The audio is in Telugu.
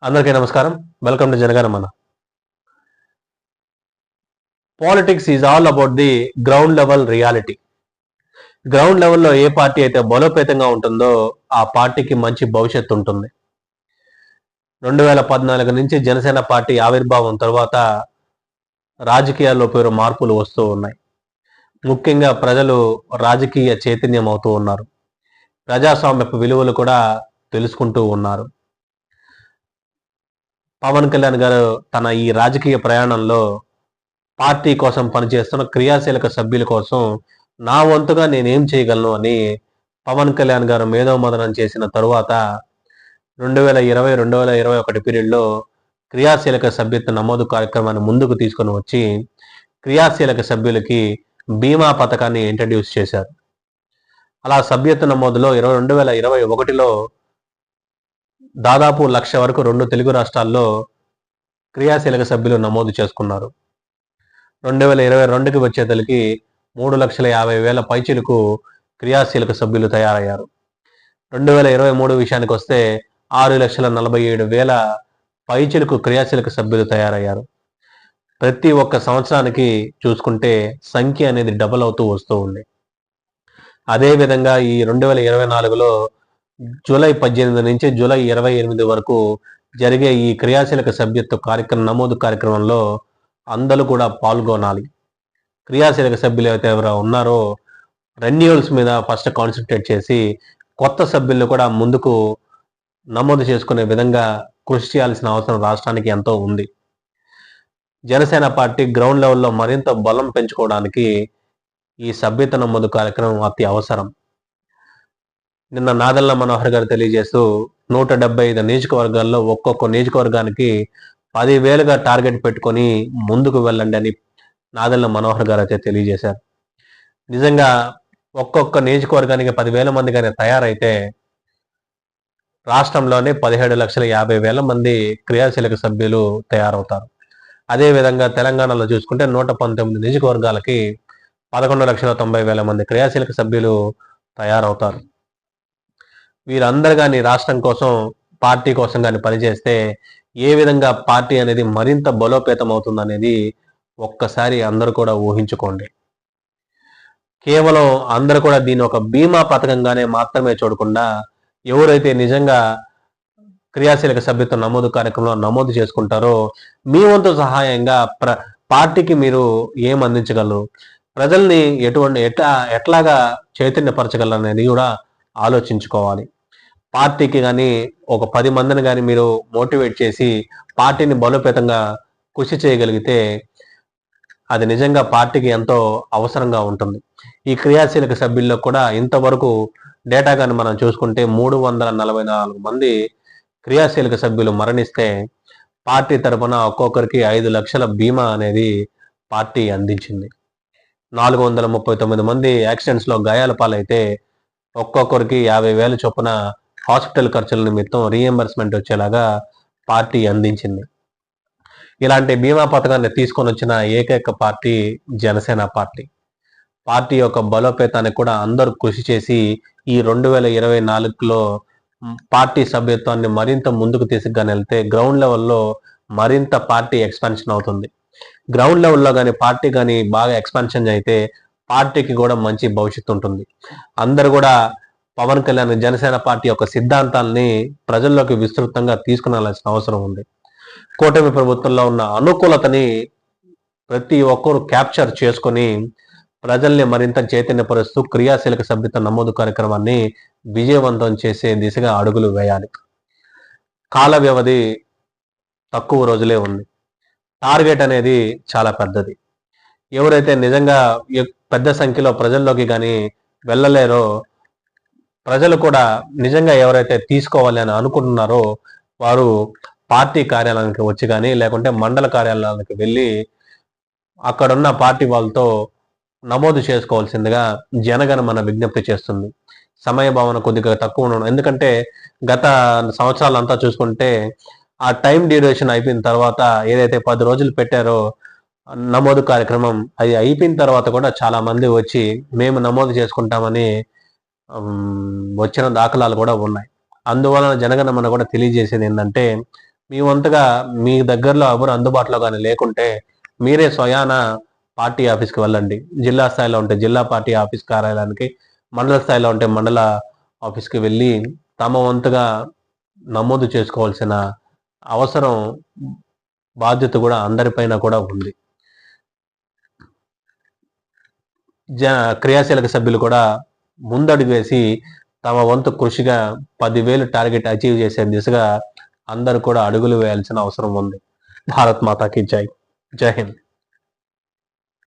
అందరికీ నమస్కారం. Welcome to Janaganamana. Politics is all about the ground level reality. Ground లెవెల్‌లో ఏ పార్టీ అయితే బలోపేతంగా ఉంటుందో ఆ పార్టీకి మంచి భవిష్యత్తు ఉంటుంది. 2014 నుంచి జనసేన పార్టీ ఆవిర్భావం తర్వాత రాజకీయాల్లో పేరు మార్పులు వస్తూ ఉన్నాయి. ముఖ్యంగా ప్రజలు రాజకీయ చైతన్యం అవుతూ ఉన్నారు. ప్రజాస్వామ్యపు విలువలు కూడా తెలుసుకుంటూ ఉన్నారు. పవన్ కళ్యాణ్ గారు తన ఈ రాజకీయ ప్రయాణంలో పార్టీ కోసం పనిచేస్తున్న క్రియాశీలక సభ్యుల కోసం నా వంతుగా నేనేం చేయగలను అని పవన్ కళ్యాణ్ గారు మేధోమథనం చేసిన తరువాత 2020, 2021 పీరియడ్‌లో క్రియాశీలక సభ్యత్వ నమోదు కార్యక్రమాన్ని ముందుకు తీసుకొని వచ్చి క్రియాశీలక సభ్యులకి బీమా పథకాన్ని ఇంట్రడ్యూస్ చేశారు. అలా సభ్యత్వ నమోదులో 2021లో దాదాపు 1,00,000 వరకు 2 తెలుగు రాష్ట్రాల్లో క్రియాశీలక సభ్యులు నమోదు చేసుకున్నారు. 2022కి వచ్చేతలకి 3,50,000 పైచిలకు క్రియాశీలక సభ్యులు తయారయ్యారు. 2023 విషయానికి వస్తే 6,47,000 పైచిలకు క్రియాశీలక సభ్యులు తయారయ్యారు. ప్రతి ఒక్క సంవత్సరానికి చూసుకుంటే సంఖ్య అనేది డబుల్ అవుతూ వస్తూ ఉంది. అదేవిధంగా ఈ 2024లో జూలై 18 నుంచి జూలై 28 వరకు జరిగే ఈ క్రియాశీలక సభ్యత్వ నమోదు కార్యక్రమంలో అందరూ కూడా పాల్గొనాలి. క్రియాశీలక సభ్యులు అయితే ఎవరు ఉన్నారో రెన్యూవల్స్ మీద ఫస్ట్ కాన్సన్ట్రేట్ చేసి కొత్త సభ్యులను కూడా ముందుకు నమోదు చేసుకునే విధంగా కృషి చేయాల్సిన అవసరం రాష్ట్రానికి ఎంతో ఉంది. జనసేన పార్టీ గ్రౌండ్ లెవెల్లో మరింత బలం పెంచుకోవడానికి ఈ సభ్యత నమోదు కార్యక్రమం అతి అవసరం. నిన్న నాదెళ్ల మనోహర్ గారు తెలియజేస్తూ 175 నియోజకవర్గాల్లో ఒక్కొక్క నియోజకవర్గానికి 10,000గా టార్గెట్ పెట్టుకొని ముందుకు వెళ్ళండి అని నాదెళ్ల మనోహర్ గారు అయితే తెలియజేశారు. నిజంగా ఒక్కొక్క నియోజకవర్గానికి 10,000 మంది కానీ తయారైతే రాష్ట్రంలోనే 17,50,000 మంది క్రియాశీలక సభ్యులు తయారవుతారు. అదేవిధంగా తెలంగాణలో చూసుకుంటే 119 నియోజకవర్గాలకి 11,90,000 మంది క్రియాశీలక సభ్యులు తయారవుతారు. వీరందరూ కానీ రాష్ట్రం కోసం పార్టీ కోసం కానీ పనిచేస్తే ఏ విధంగా పార్టీ అనేది మరింత బలోపేతం అవుతుందనేది ఒక్కసారి అందరూ కూడా ఊహించుకోండి. కేవలం అందరూ కూడా దీన్ని ఒక బీమా పథకంగానే మాత్రమే చూడకుండా ఎవరైతే నిజంగా క్రియాశీలక సభ్యత్వ నమోదు కార్యక్రమంలో నమోదు చేసుకుంటారో మీ వంతు సహాయంగా పార్టీకి మీరు ఏం అందించగలరు, ప్రజల్ని ఎట్లాగా చైతన్యపరచగలరు అనేది కూడా ఆలోచించుకోవాలి. పార్టీకి కానీ ఒక 10 మందిని కానీ మీరు మోటివేట్ చేసి పార్టీని బలోపేతంగా కృషి చేయగలిగితే అది నిజంగా పార్టీకి ఎంతో అవసరంగా ఉంటుంది. ఈ క్రియాశీలక సభ్యుల్లో కూడా ఇంతవరకు డేటా కానీ మనం చూసుకుంటే 344 మంది క్రియాశీలక సభ్యులు మరణిస్తే పార్టీ తరఫున ఒక్కొక్కరికి 5 లక్షల బీమా అనేది పార్టీ అందించింది. 439 మంది యాక్సిడెంట్స్లో గాయాల పాలైతే ఒక్కొక్కరికి 50,000 చొప్పున హాస్పిటల్ ఖర్చుల నిమిత్తం రీఎంబర్స్మెంట్ వచ్చేలాగా పార్టీ అందించింది. ఇలాంటి బీమా పథకాన్ని తీసుకొని వచ్చిన ఏకైక పార్టీ జనసేన పార్టీ. పార్టీ యొక్క బలోపేతానికి కూడా అందరూ కృషి చేసి ఈ 2024లో పార్టీ సభ్యత్వాన్ని మరింత ముందుకు తీసుకువెళ్తే గ్రౌండ్ లెవెల్లో మరింత పార్టీ ఎక్స్పాన్షన్ అవుతుంది. గ్రౌండ్ లెవెల్లో కానీ పార్టీ కానీ బాగా ఎక్స్పాన్షన్ అయితే పార్టీకి కూడా మంచి భవిష్యత్తు ఉంటుంది. అందరూ కూడా పవన్ కళ్యాణ్ జనసేన పార్టీ యొక్క సిద్ధాంతాలని ప్రజల్లోకి విస్తృతంగా తీసుకురావాల్సిన అవసరం ఉంది. కూటమి ప్రభుత్వంలో ఉన్న అనుకూలతని ప్రతి ఒక్కరూ క్యాప్చర్ చేసుకొని ప్రజల్ని మరింత చైతన్యపరుస్తూ క్రియాశీలక సభ్యత్వ నమోదు కార్యక్రమాన్ని విజయవంతం చేసే దిశగా అడుగులు వేయాలి. కాల వ్యవధి తక్కువ రోజులే ఉంది. టార్గెట్ అనేది చాలా పెద్దది. ఎవరైతే నిజంగా పెద్ద సంఖ్యలో ప్రజల్లోకి కానీ వెళ్ళలేరో ప్రజలు కూడా నిజంగా ఎవరైతే తీసుకోవాలి అని అనుకుంటున్నారో వారు పార్టీ కార్యాలయానికి వచ్చి కానీ లేకుంటే మండల కార్యాలయానికి వెళ్ళి అక్కడున్న పార్టీ వాళ్ళతో నమోదు చేసుకోవాల్సిందిగా జనగణమన విజ్ఞప్తి చేస్తుంది. సమయ భావన కొద్దిగా తక్కువ ఉండడం, ఎందుకంటే గత సంవత్సరాలంతా చూసుకుంటే ఆ టైం డ్యూరేషన్ అయిపోయిన తర్వాత ఏదైతే 10 రోజులు పెట్టారో నమోదు కార్యక్రమం అది అయిపోయిన తర్వాత కూడా చాలా మంది వచ్చి మేము నమోదు చేసుకుంటామని వచ్చిన దాఖలాలు కూడా ఉన్నాయి. అందువలన జనగణమన కూడా తెలియజేసేది ఏంటంటే మీ వంతుగా మీ దగ్గరలో ఎవరు అందుబాటులో కానీ లేకుంటే మీరే స్వయాన పార్టీ ఆఫీస్కి వెళ్ళండి. జిల్లా స్థాయిలో ఉంటే జిల్లా పార్టీ ఆఫీస్ కార్యాలయానికి, మండల స్థాయిలో ఉంటే మండల ఆఫీస్కి వెళ్ళి తమ వంతుగా నమోదు చేసుకోవాల్సిన అవసరం, బాధ్యత కూడా అందరిపైన కూడా ఉంది. క్రియాశీలక సభ్యులు కూడా ముందడుగు వేసి తమ వంతు కృషిగా 10,000 టార్గెట్ అచీవ్ చేసే దిశగా అందరూ కూడా అడుగులు వేయాల్సిన అవసరం ఉంది. భారత్ మాతాకి జై. జై హింద్.